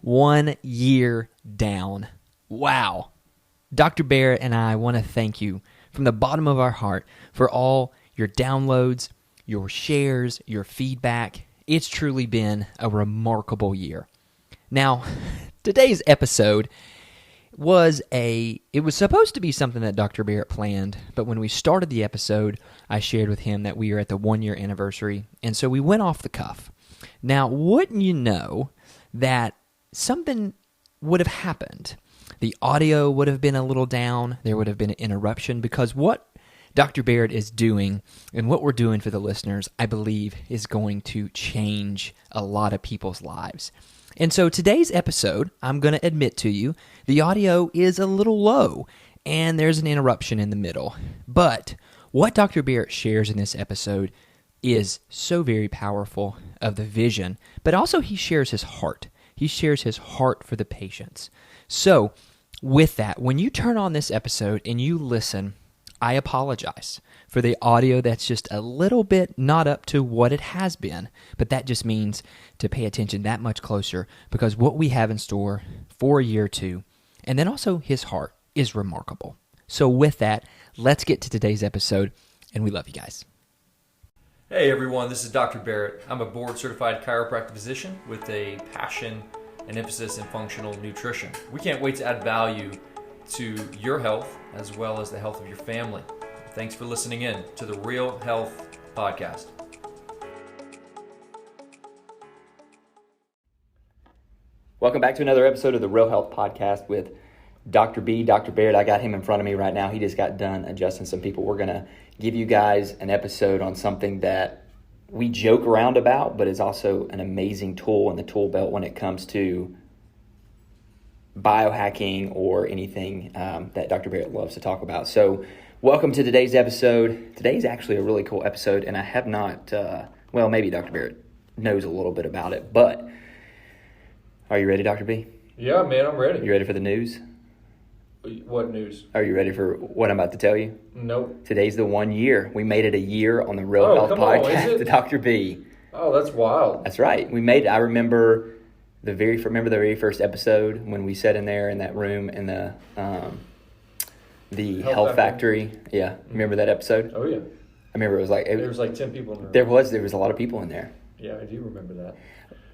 1 year down. Wow. Dr. Barrett and I want to thank you from the bottom of our heart for all your downloads, your shares, your feedback. It's truly been a remarkable year. Now, today's episode was supposed to be something that Dr. Barrett planned, but when we started the episode, I shared with him that we are at the 1 year anniversary, and so we went off the cuff. Now, wouldn't you know that something would have happened? The audio would have been a little down. There would have been an interruption because what Dr. Barrett is doing and what we're doing for the listeners, I believe, is going to change a lot of people's lives. And so today's episode, I'm going to admit to you, the audio is a little low and there's an interruption in the middle. But what Dr. Barrett shares in this episode is so very powerful of the vision, but also he shares his heart. He shares his heart for the patients. So with that, when you turn on this episode and you listen, I apologize for the audio that's just a little bit not up to what it has been, but that just means to pay attention that much closer because what we have in store for a year or two, and then also his heart, is remarkable. So with that, let's get to today's episode, and we love you guys. Hey everyone, this is Dr. Barrett. I'm a board-certified chiropractic physician with a passion and emphasis in functional nutrition. We can't wait to add value to your health as well as the health of your family. Thanks for listening in to the Real Health Podcast. Welcome back to another episode of the Real Health Podcast with Dr. B, Dr. Barrett. I got him in front of me right now. He just got done adjusting some people. We're going to give you guys an episode on something that we joke around about, but is also an amazing tool in the tool belt when it comes to biohacking or anything that Dr. Barrett loves to talk about. So welcome to today's episode. Today's actually a really cool episode, and I have not, maybe Dr. Barrett knows a little bit about it, but are you ready, Dr. B? Yeah, man, I'm ready. You ready for the news? What news? Are you ready for what I'm about to tell you? Nope. Today's the 1 year. We made it a year on the Real Health Podcast to Dr. B. Oh, that's wild. That's right. We made it. I remember the very first episode when we sat in there in that room in the Health Factory. Yeah, remember that episode? Oh yeah. I remember there was like 10 people in the room. There was a lot of people in there. Yeah, I do remember that.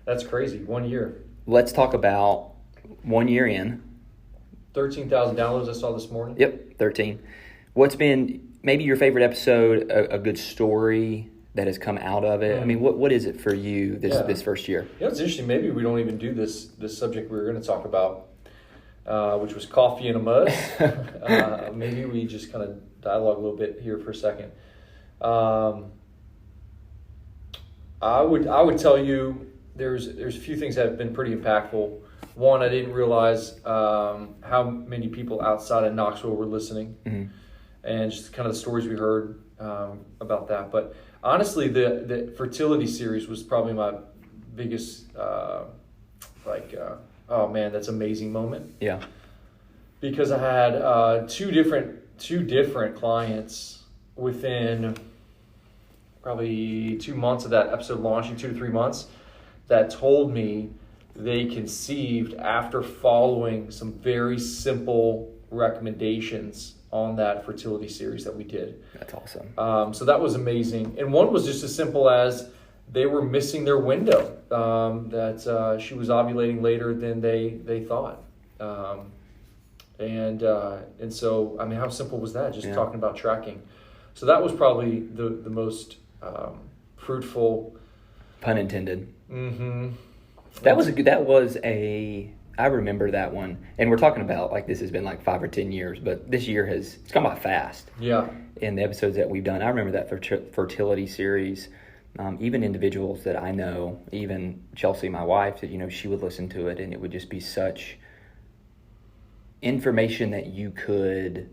That's crazy. 1 year. Let's talk about 1 year in. 13,000 downloads I saw this morning. Yep, 13. What's been maybe your favorite episode, a good story that has come out of it? I mean, what is it for you this first year? Yeah, it's interesting. Maybe we don't even do this subject we were going to talk about, which was coffee in a mud. Maybe we just kind of dialogue a little bit here for a second. I would tell you there's a few things that have been pretty impactful. One, I didn't realize how many people outside of Knoxville were listening, and just kind of the stories we heard about that. But honestly, the fertility series was probably my biggest, oh man, that's amazing moment. Yeah. Because I had two different clients within probably 2 months of that episode launching, 2 to 3 months, that told me they conceived after following some very simple recommendations on that fertility series that we did. That's awesome. So that was amazing. And one was just as simple as they were missing their window, that she was ovulating later than they thought. And so, I mean, how simple was that? Just talking about tracking. So that was probably the most fruitful. Pun intended. Mm-hmm. I remember that one. And we're talking about, like, this has been like 5 or 10 years, but this year it's gone by fast. Yeah. In the episodes that we've done, I remember that fertility series. Even individuals that I know, even Chelsea, my wife, that, she would listen to it and it would just be such information that you could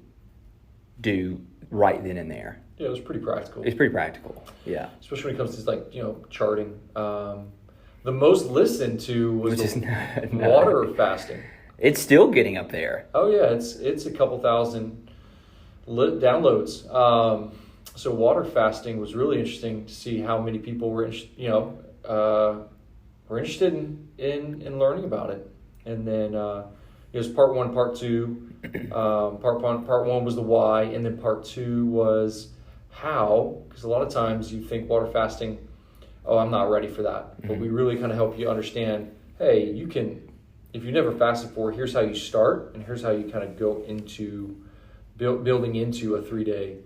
do right then and there. Yeah, it was pretty practical. It's pretty practical, yeah. Especially when it comes to, charting. The most listened to was water fasting. It's still getting up there. Oh yeah, it's a couple thousand downloads. So water fasting was really interesting to see how many people were interested in learning about it. and then it was part one, part two. Part one was the why, and then part two was how. Because a lot of times you think water fasting, oh, I'm not ready for that. But we really kind of help you understand, hey, you can, if you never fasted before, here's how you start, and here's how you kind of go into building into a three-day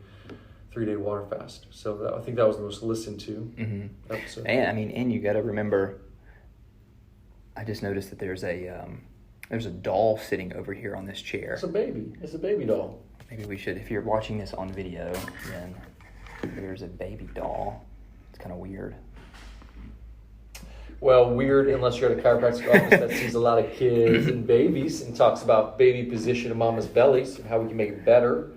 water fast. So I think that was the most listened to episode. And you got to remember, I just noticed that there's a doll sitting over here on this chair. It's a baby. It's a baby doll. Maybe we should, if you're watching this on video, then there's a baby doll. It's kind of weird. Well, weird unless you're at a chiropractic office that sees a lot of kids and babies and talks about baby position in mama's bellies and how we can make it better,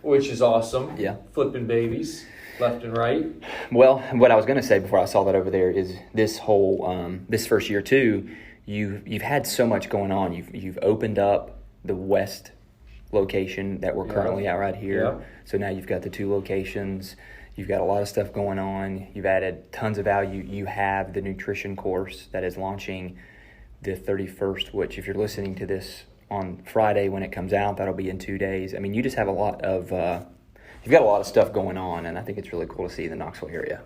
which is awesome. Yeah. Flipping babies left and right. Well, what I was going to say before I saw that over there is this whole, this first year too, you've had so much going on. You've opened up the west location that we're currently at right here. Yeah. So now you've got the two locations. You've got a lot of stuff going on. You've added tons of value. You have the nutrition course that is launching the 31st, which if you're listening to this on Friday when it comes out, that'll be in 2 days. I mean, you just have a lot of, you've got a lot of stuff going on, and I think it's really cool to see in the Knoxville area.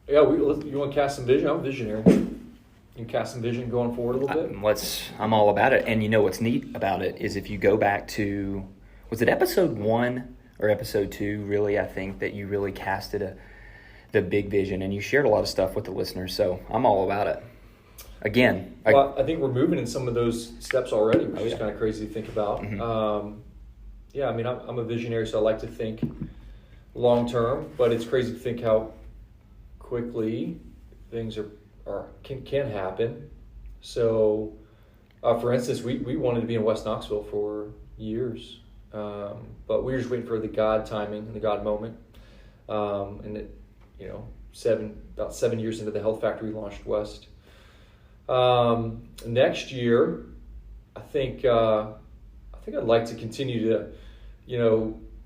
Yeah, you want to cast some vision? I'm a visionary. You can cast some vision going forward a little bit? I'm all about it. And you know what's neat about it is if you go back to, was it episode 1 or episode 2, really, I think, that you really casted the big vision, and you shared a lot of stuff with the listeners, so I'm all about it. Again. I think we're moving in some of those steps already, which is kind of crazy to think about. Yeah, I mean, I'm a visionary, so I like to think long term, but it's crazy to think how quickly things can happen. So, for instance, we wanted to be in West Knoxville for years, but we were just waiting for the God timing and the God moment. And it, about 7 years into the Health Factory, launched West. Next year, I think I'd like to continue to,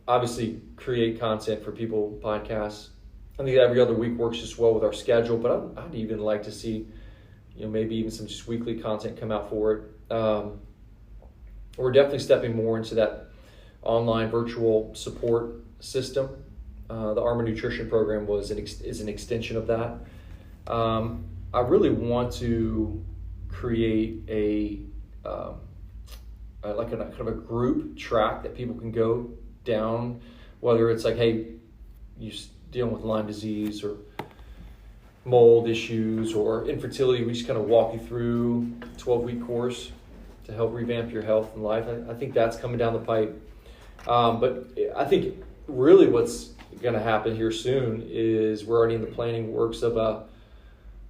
obviously create content for people, podcasts. I think every other week works just well with our schedule, but I'd even like to see, maybe even some just weekly content come out for it. We're definitely stepping more into that online virtual support system. The Armor Nutrition Program is an extension of that. I really want to create a kind of a group track that people can go down, whether it's like, hey, you're dealing with Lyme disease or mold issues or infertility. We just kind of walk you through a 12-week course to help revamp your health and life. I think that's coming down the pipe. But I think really what's going to happen here soon is we're already in the planning works of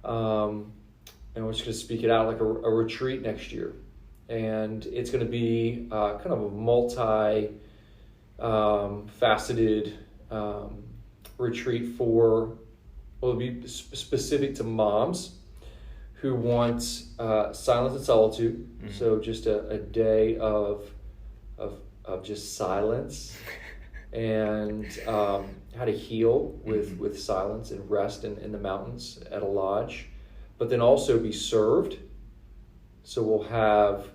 and we're just going to speak it out, like a retreat next year. And it's going to be kind of a multi-faceted retreat it'll be specific to moms who want silence and solitude. So just a day of just silence and how to heal with silence and rest in the mountains at a lodge, but then also be served. So we'll have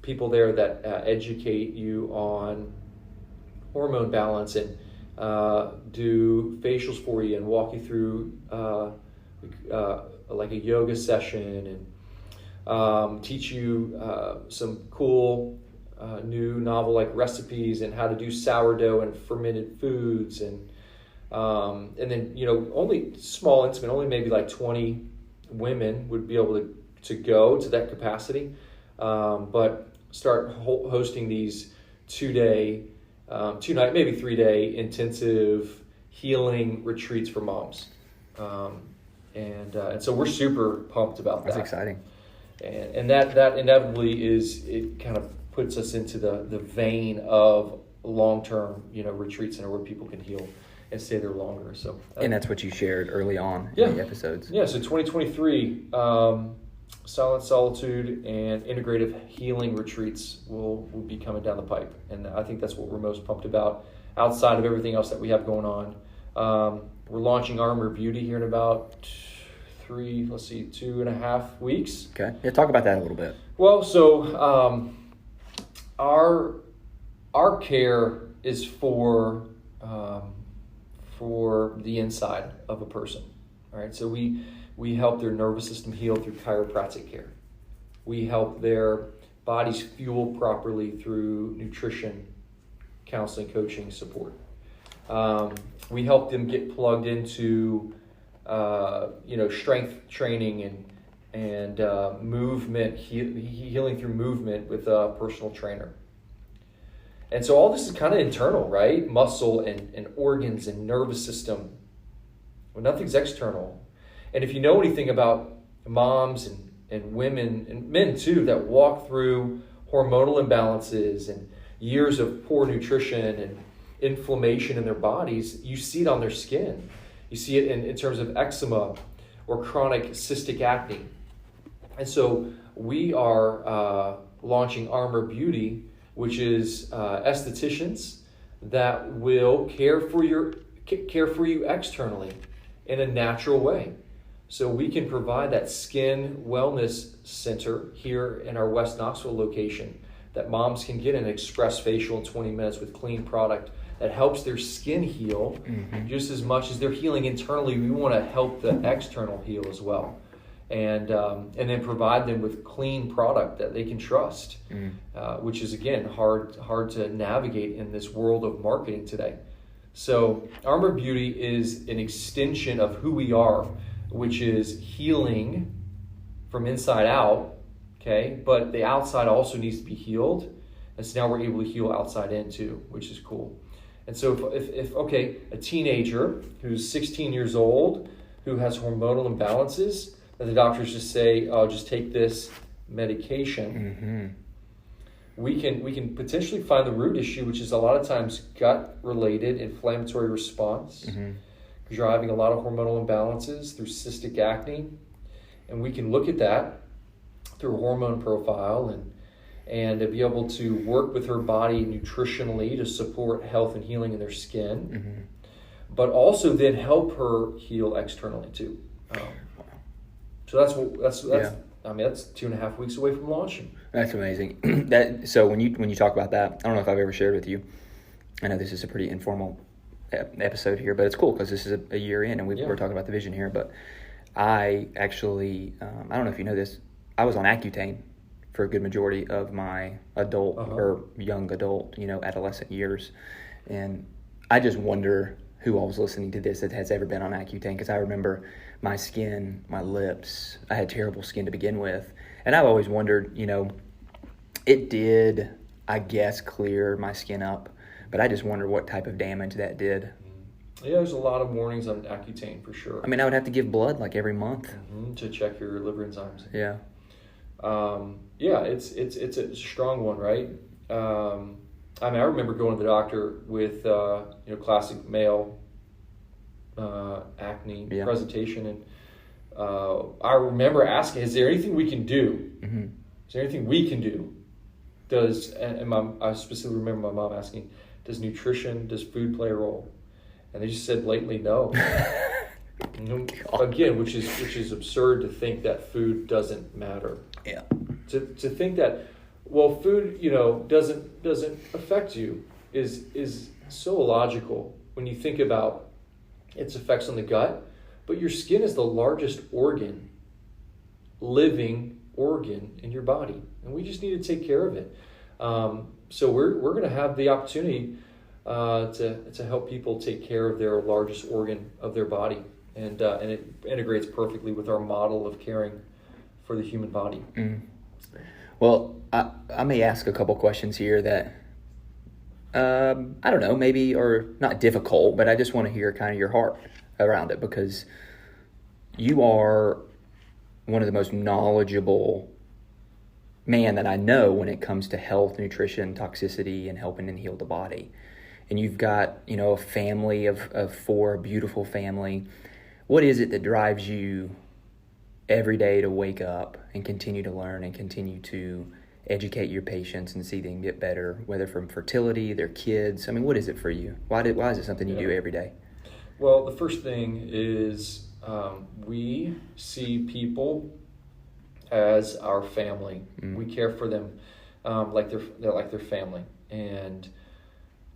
people there that educate you on hormone balance and do facials for you and walk you through like a yoga session and teach you some cool new novel like recipes and how to do sourdough and fermented foods and then only small intimate, only maybe like 20 women would be able to go to that capacity, but start hosting these 2-day, 2-night, maybe 3-day intensive healing retreats for moms, and so we're super pumped about that. That's exciting, and that inevitably it kind of puts us into the vein of long-term retreats and where people can heal and stay there longer. So and that's what you shared early on in the episodes. Yeah, so 2023, Silent Solitude and integrative healing retreats will be coming down the pipe. And I think that's what we're most pumped about outside of everything else that we have going on. We're launching Armor Beauty here in about 2.5 weeks. Okay. Yeah, talk about that a little bit. Well, so our care is for the inside of a person. All right, so we help their nervous system heal through chiropractic care. We help their bodies fuel properly through nutrition, counseling, coaching, support. We help them get plugged into strength training and movement, healing through movement with a personal trainer. And so all this is kind of internal, right? Muscle and organs and nervous system. Well, nothing's external. And if you know anything about moms and women and men too that walk through hormonal imbalances and years of poor nutrition and inflammation in their bodies, you see it on their skin. You see it in terms of eczema or chronic cystic acne. And so we are launching Armor Beauty, which is estheticians that will care for you externally in a natural way. So we can provide that skin wellness center here in our West Knoxville location that moms can get an express facial in 20 minutes with clean product that helps their skin heal just as much as they're healing internally. We want to help the external heal as well. And then provide them with clean product that they can trust, which is, again, hard to navigate in this world of marketing today. So Armor Beauty is an extension of who we are, which is healing from inside out, okay? But the outside also needs to be healed. And so now we're able to heal outside in too, which is cool. And so if a teenager who's 16 years old, who has hormonal imbalances, that the doctors just say, "Oh, just take this medication." We can potentially find the root issue, which is a lot of times gut-related inflammatory response, driving a lot of hormonal imbalances through cystic acne, and we can look at that through a hormone profile and be able to work with her body nutritionally to support health and healing in their skin, but also then help her heal externally too. So that's I mean, that's 2.5 weeks away from launching. That's amazing. So when you talk about that, I don't know if I've ever shared with you. I know this is a pretty informal episode here, but it's cool because this is a year in and we're talking about the vision here. But I actually, I don't know if you know this, I was on Accutane for a good majority of my adult or young adult, adolescent years. And I just wonder who all was listening to this that has ever been on Accutane, because I remember my skin, my lips, I had terrible skin to begin with. And I've always wondered, it did, I guess, clear my skin up, but I just wonder what type of damage that did. Yeah, there's a lot of warnings on Accutane for sure. I mean, I would have to give blood like every month. To check your liver enzymes. Yeah. It's a strong one, right? I remember going to the doctor with classic male acne presentation, and I remember asking, "Is there anything we can do? Is there anything we can do?" I specifically remember my mom asking, "Does food play a role?" And they just said blatantly no. Again, which is absurd to think that food doesn't matter. Yeah. To think that, well, food, doesn't affect you is so illogical when you think about its effects on the gut. But your skin is the largest living organ in your body, and we just need to take care of it. So we're going to have the opportunity to help people take care of their largest organ of their body, and it integrates perfectly with our model of caring for the human body. Well, I may ask a couple questions here that I don't know, maybe are not difficult, but I just want to hear kind of your heart around it, because you are one of the most knowledgeable man that I know when it comes to health, nutrition, toxicity, and helping and heal the body. And you've got, a family of 4, a beautiful family. What is it that drives you every day to wake up and continue to learn and continue to educate your patients and see them get better, whether from fertility, their kids? I mean, what is it for you? Why is it something you do every day? Well, the first thing is we see people as our family. We care for them like they're like their family. And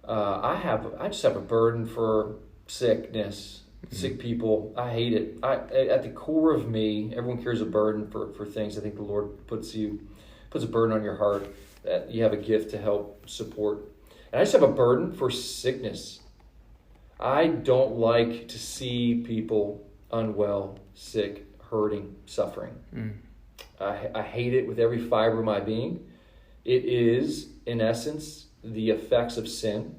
I just have a burden for sickness, sick people. I hate it. At the core of me, everyone carries a burden for things. I think the Lord puts a burden on your heart that you have a gift to help support. And I just have a burden for sickness. I don't like to see people unwell, sick, hurting, suffering. I hate it with every fiber of my being. It is, in essence, the effects of sin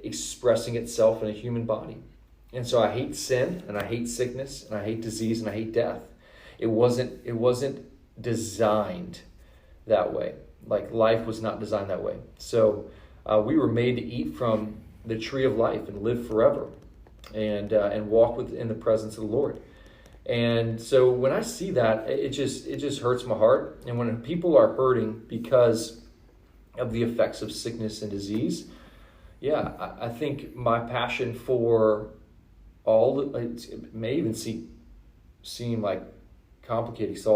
expressing itself in a human body. And so I hate sin, and I hate sickness, and I hate disease, and I hate death. It wasn't designed that way. Like, life was not designed that way. So we were made to eat from the tree of life and live forever, and walk in the presence of the Lord. And so when I see that, it just hurts my heart. And when people are hurting because of the effects of sickness and disease, I think my passion for it may even seem like complicated, because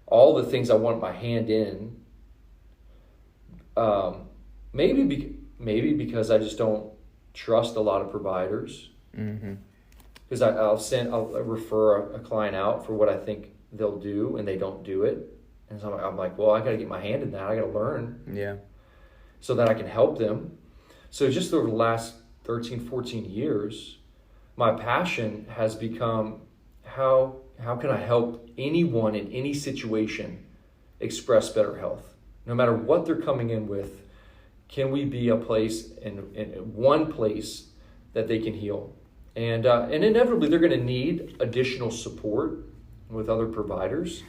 all the things I want my hand in, maybe because I just don't trust a lot of providers. Because I'll refer a client out for what I think they'll do, and they don't do it. And so I'm like, well, I got to get my hand in that. I got to learn. So that I can help them. So just over the last 13, 14 years, my passion has become how can I help anyone in any situation express better health? No matter what they're coming in with, can we be a place, in one place, that they can heal? And inevitably, they're going to need additional support with other providers,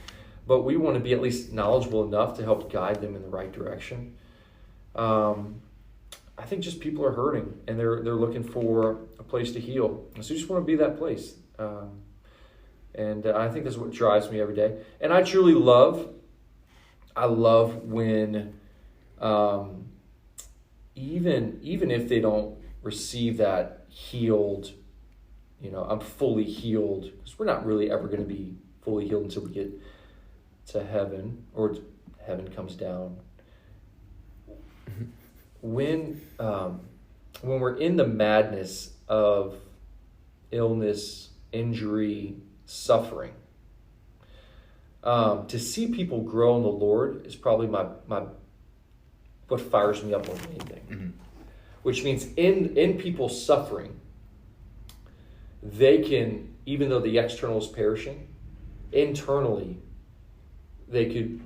but we want to be at least knowledgeable enough to help guide them in the right direction. I think just people are hurting, and they're looking for a place to heal. So you just want to be that place. And I think that's what drives me every day. And I truly love when, even if they don't receive that healed, I'm fully healed, because we're not really ever going to be fully healed until we get to heaven, or heaven comes down. When we're in the madness of illness, injury, suffering, to see people grow in the Lord is probably what fires me up more than anything. Which means in people suffering, they can, even though the external is perishing, internally, the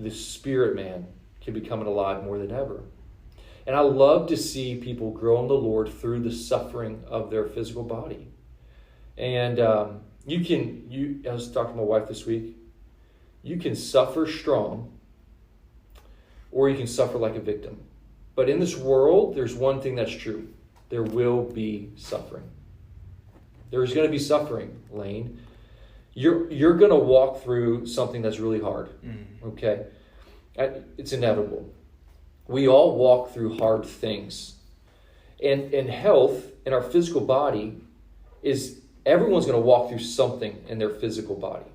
spirit man can become alive more than ever. And I love to see people grow in the Lord through the suffering of their physical body. And I was talking to my wife this week, you can suffer strong, or you can suffer like a victim. But in this world, there's one thing that's true. There will be suffering. There's going to be suffering, Lane. You're going to walk through something that's really hard, okay? It's inevitable. We all walk through hard things. And health in our physical body is, everyone's going to walk through something in their physical body.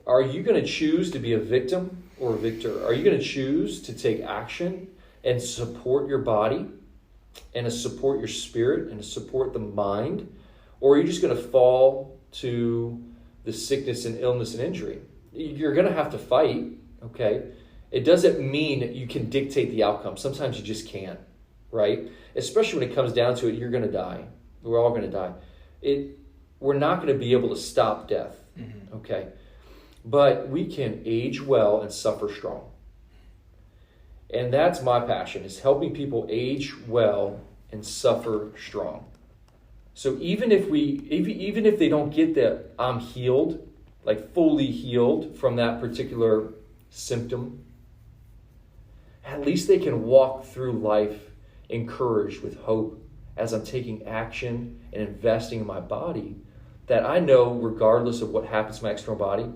Are you going to choose to be a victim or a victor? Are you going to choose to take action and support your body, and to support your spirit, and to support the mind? Or are you just going to fall to the sickness and illness and injury? You're going to have to fight, okay? It doesn't mean that you can dictate the outcome. Sometimes you just can't, right? Especially when it comes down to it, you're going to die. We're all going to die. We're not going to be able to stop death, okay? But we can age well and suffer strong. And that's my passion, is helping people age well and suffer strong. So even if they don't get that I'm healed, like fully healed from that particular symptom, at least they can walk through life encouraged with hope as I'm taking action and investing in my body, that I know regardless of what happens to my external body,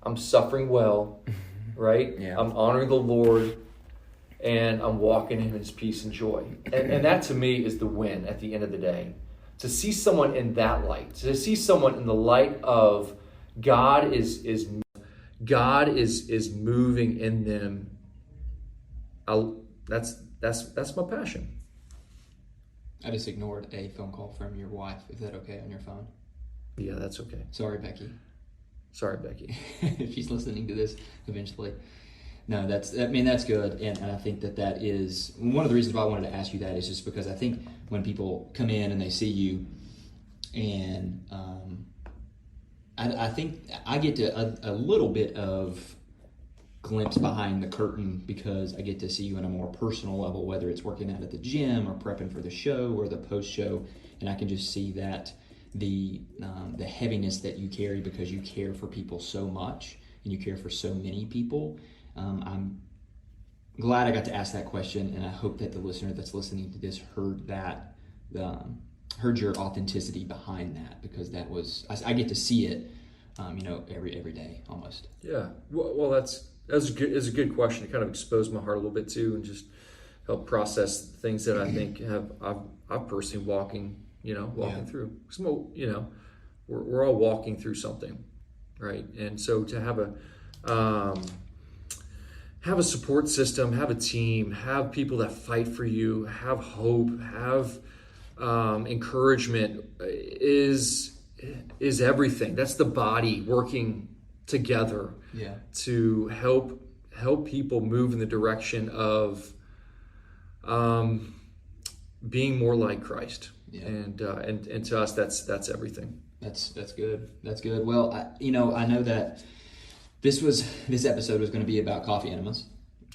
I'm suffering well, right? Yeah. I'm honoring the Lord, and I'm walking in His peace and joy. And that to me is the win at the end of the day. To see someone in that light, to see someone in the light of God is moving in them. That's my passion. I just ignored a phone call from your wife. Is that okay on your phone? Yeah, that's okay. Sorry, Becky. Sorry, Becky. If she's listening to this eventually. No, that's good. And I think that is one of the reasons why I wanted to ask you that is just because I think when people come in and they see you and I think I get to a little bit of glimpse behind the curtain because I get to see you on a more personal level, whether it's working out at the gym or prepping for the show or the post show, and I can just see that the heaviness that you carry because you care for people so much and you care for so many people. I'm glad I got to ask that question, and I hope that the listener that's listening to this heard that, heard your authenticity behind that, because that was I get to see it, every day almost. Yeah, well, that's a good question. It kind of exposed my heart a little bit too, and just help process things that I think I've personally walking through. We're all walking through something, right? And so to have a support system, have a team, have people that fight for you, have hope, have encouragement is everything. That's the body working together to help people move in the direction of being more like Christ. Yeah. And to us, that's everything. That's good. That's good. Well, I know that this episode was going to be about coffee enemas.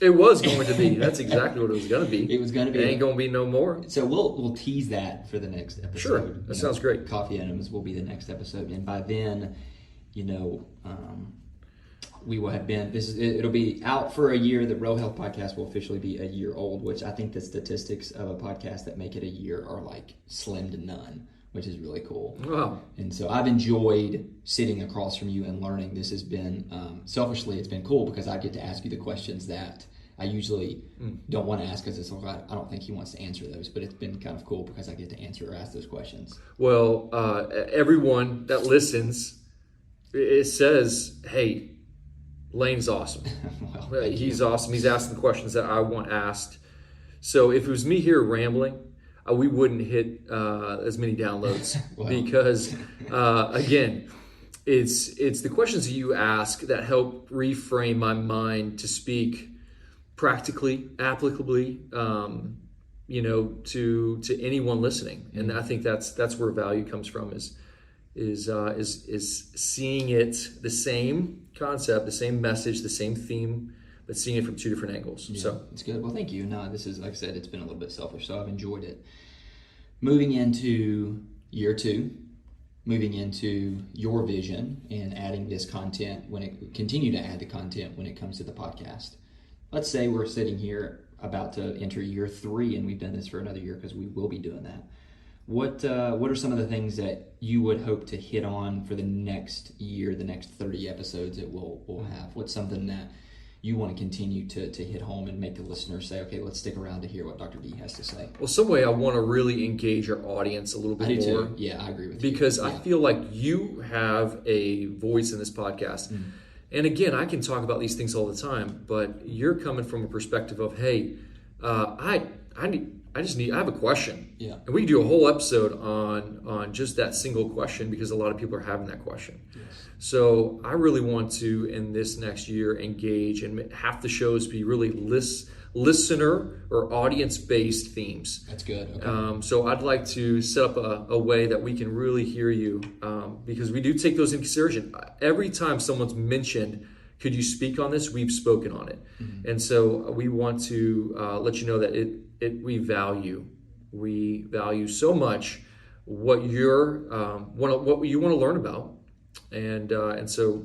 It was going to be. That's exactly what it was going to be. It was going to be. It ain't going to be no more. So we'll tease that for the next episode. Sure, that sounds great. Coffee enemas will be the next episode, and by then, we will have been. It'll be out for a year. The Real Health Podcast will officially be a year old, which I think the statistics of a podcast that make it a year are like slim to none, which is really cool. Wow. And so I've enjoyed sitting across from you and learning. This has been, selfishly, it's been cool because I get to ask you the questions that I usually don't want to ask because it's like, I don't think he wants to answer those, but it's been kind of cool because I get to answer or ask those questions. Well, everyone that listens, it says, hey, Lane's awesome. Well, he's awesome. He's asking the questions that I want asked. So if it was me here rambling, we wouldn't hit as many downloads because, again, it's the questions that you ask that help reframe my mind to speak practically, applicably, to anyone listening. And I think that's where value comes from is seeing it, the same concept, the same message, the same theme, but seeing it from two different angles. Yeah, so it's good. Well, thank you. No, this is, like I said, it's been a little bit selfish, so I've enjoyed it. Moving into year 2, moving into your vision and adding this content continue to add the content when it comes to the podcast. Let's say we're sitting here about to enter year 3 and we've done this for another year because we will be doing that. What are some of the things that you would hope to hit on for the next year, the next 30 episodes that we'll have? What's something that you want to continue to hit home and make the listener say, okay, let's stick around to hear what Dr. B has to say? Well, some way I want to really engage our audience a little bit more. Too. Yeah, I agree with you. Because I feel like you have a voice in this podcast. Mm. And again, I can talk about these things all the time, but you're coming from a perspective of, hey, I have a question. Yeah. And we can do a whole episode on just that single question because a lot of people are having that question. Yes. So I really want to, in this next year, engage and half the shows be really listener or audience-based themes. That's good. Okay. So I'd like to set up a way that we can really hear you because we do take those into consideration. Every time someone's mentioned, could you speak on this? We've spoken on it. Mm-hmm. And so we want to let you know that we value so much what you want to learn about, and so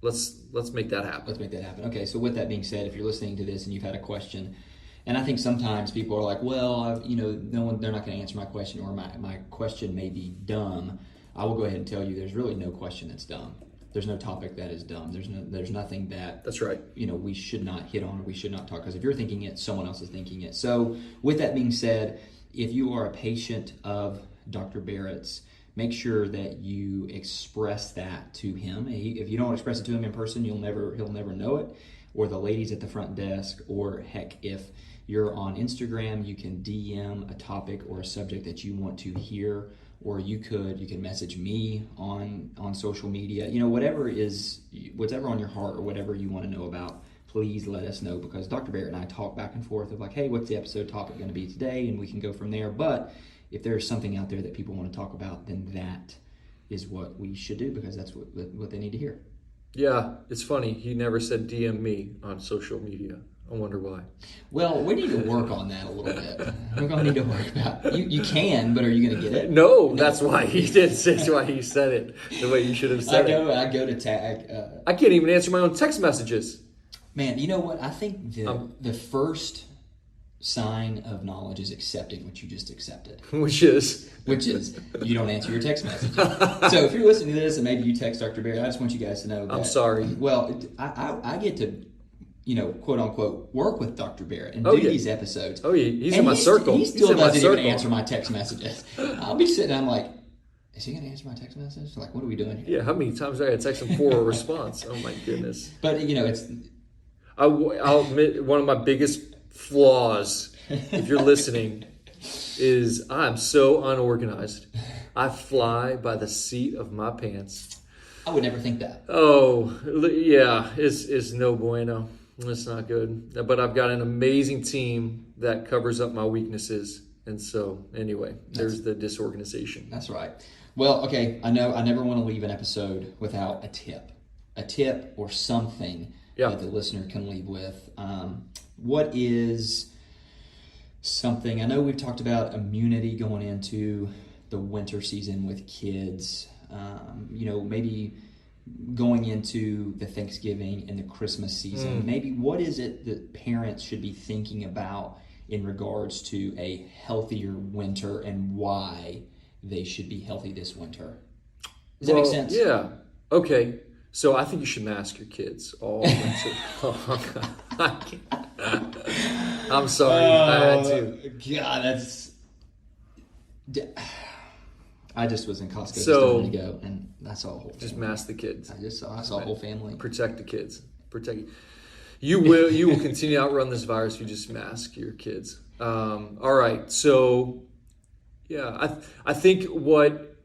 let's make that happen. Let's make that happen. Okay. So with that being said, if you're listening to this and you've had a question, and I think sometimes people are like, well, they're not going to answer my question, or my question may be dumb. I will go ahead and tell you, there's really no question that's dumb. There's no topic that is dumb. There's nothing that that's right. We should not hit on or we should not talk, because if you're thinking it, someone else is thinking it. So with that being said, if you are a patient of Dr. Barrett's, make sure that you express that to him. If you don't express it to him in person, he'll never know it. Or the ladies at the front desk, or heck, if you're on Instagram, you can DM a topic or a subject that you want to hear, or you can message me on social media. Whatever on your heart or whatever you want to know about, please let us know, because Dr. Barrett and I talk back and forth of like, hey, what's the episode topic going to be today? And we can go from there. But if there's something out there that people want to talk about, then that is what we should do, because that's what they need to hear. Yeah, it's funny. He never said DM me on social media. I wonder why. Well, we need to work on that a little bit. We're going to need to work about it. You can, but are you going to get it? No, that's why he did. That's why he said it the way you should have said it. I go to tag. I can't even answer my own text messages. Man, you know what? I think the first sign of knowledge is accepting what you just accepted. Which is you don't answer your text messages. So if you're listening to this and maybe you text Dr. Barry, I just want you guys to know that, I'm sorry. Well, I get to, quote unquote, work with Dr. Barrett and do these episodes. Oh, yeah. He's in my circle. He still doesn't even answer my text messages. I'll be sitting down like, is he going to answer my text message? Like, what are we doing here? Yeah, how many times I got to text him for a response? Oh, my goodness. But, it's... I'll admit one of my biggest flaws, if you're listening, is I'm so unorganized. I fly by the seat of my pants. I would never think that. Oh, yeah, it's no bueno. It's not good. But I've got an amazing team that covers up my weaknesses. And so, anyway, there's the disorganization. That's right. Well, okay, I know I never want to leave an episode without a tip or something that the listener can leave with. What is something, I know we've talked about immunity going into the winter season with kids, maybe going into the Thanksgiving and the Christmas season, maybe what is it that parents should be thinking about in regards to a healthier winter and why they should be healthy this winter? Does that make sense? Yeah. Okay. So I think you should mask your kids all winter long. I'm sorry. I had to. God, I just was in Costco just a minute ago, and I saw a whole family. Just mask the kids. I saw a whole family. Protect the kids. You will continue to outrun this virus if you just mask your kids. All right. So, yeah, I think what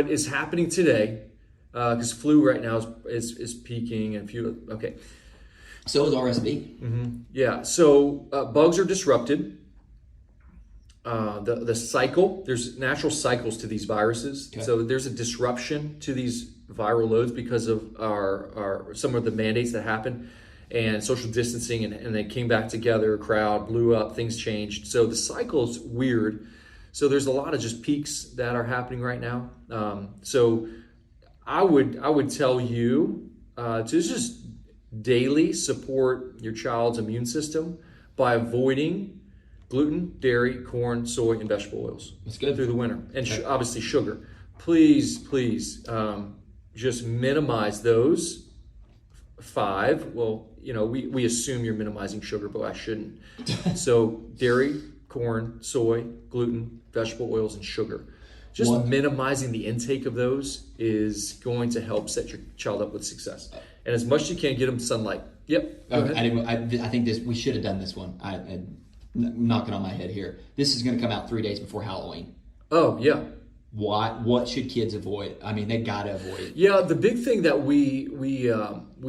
is happening today, because flu right now is peaking, and okay. So is RSV. Mm-hmm. Yeah. So bugs are disrupted. The cycle, there's natural cycles to these viruses. Okay. So there's a disruption to these viral loads because of our some of the mandates that happened and social distancing, and they came back together, crowd blew up, things changed. So the cycle's weird. So there's a lot of just peaks that are happening right now. So I would tell you to just daily support your child's immune system by avoiding gluten, dairy, corn, soy, and vegetable oils. That's good. Through the winter. And obviously sugar. Please, just minimize those 5. Well, we assume you're minimizing sugar, but I shouldn't. So dairy, corn, soy, gluten, vegetable oils, and sugar. Just minimizing the intake of those is going to help set your child up with success. And as much as you can, get them sunlight. Yep. I think we should have done this one. I'm knocking on my head here. This is going to come out 3 days before Halloween. Oh, yeah. What should kids avoid? I mean, they got to avoid it. Yeah, the big thing that we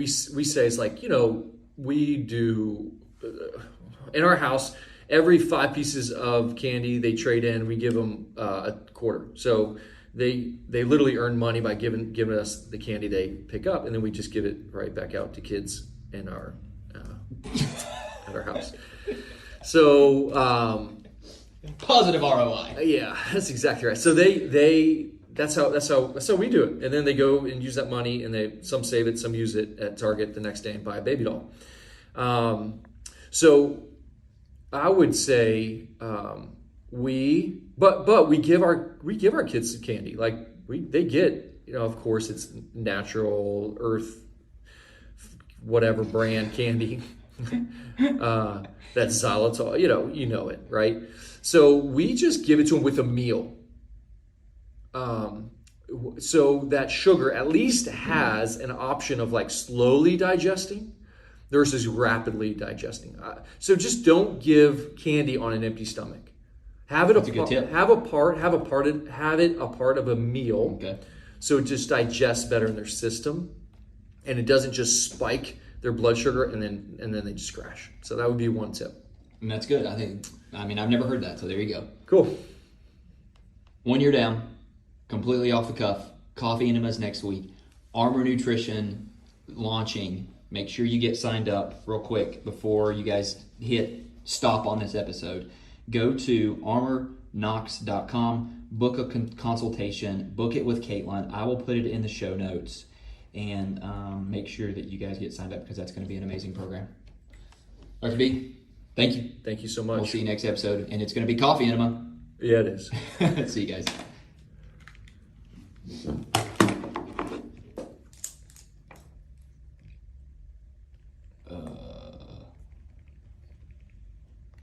say is like, we do in our house, every 5 pieces of candy they trade in, we give them a quarter. So they literally earn money by giving us the candy they pick up, and then we just give it right back out to kids in our at our house. So positive ROI. Yeah, that's exactly right. So that's how we do it. And then they go and use that money, and some save it, some use it at Target the next day and buy a baby doll. So I would say we give our kids candy. Like they get, of course it's natural earth, whatever brand candy. That's xylitol, you know it, right? So we just give it to them with a meal. So that sugar at least has an option of like slowly digesting versus rapidly digesting. So just don't give candy on an empty stomach. Have it That's a good tip. have it a part of a meal. Okay. So it just digests better in their system, and it doesn't just spike their blood sugar and then they just crash. So that would be one tip. And that's good. I've never heard that, so there you go. Cool. 1 year down, completely off the cuff. Coffee enemas next week. Armor Nutrition launching. Make sure you get signed up real quick before you guys hit stop on this episode. Go to armorknox.com, book a consultation, book it with Caitlin. I will put it in the show notes, and make sure that you guys get signed up because that's going to be an amazing program. Dr. B, thank you. Thank you so much. We'll see you next episode, and it's going to be coffee enema. Yeah, it is. See you guys.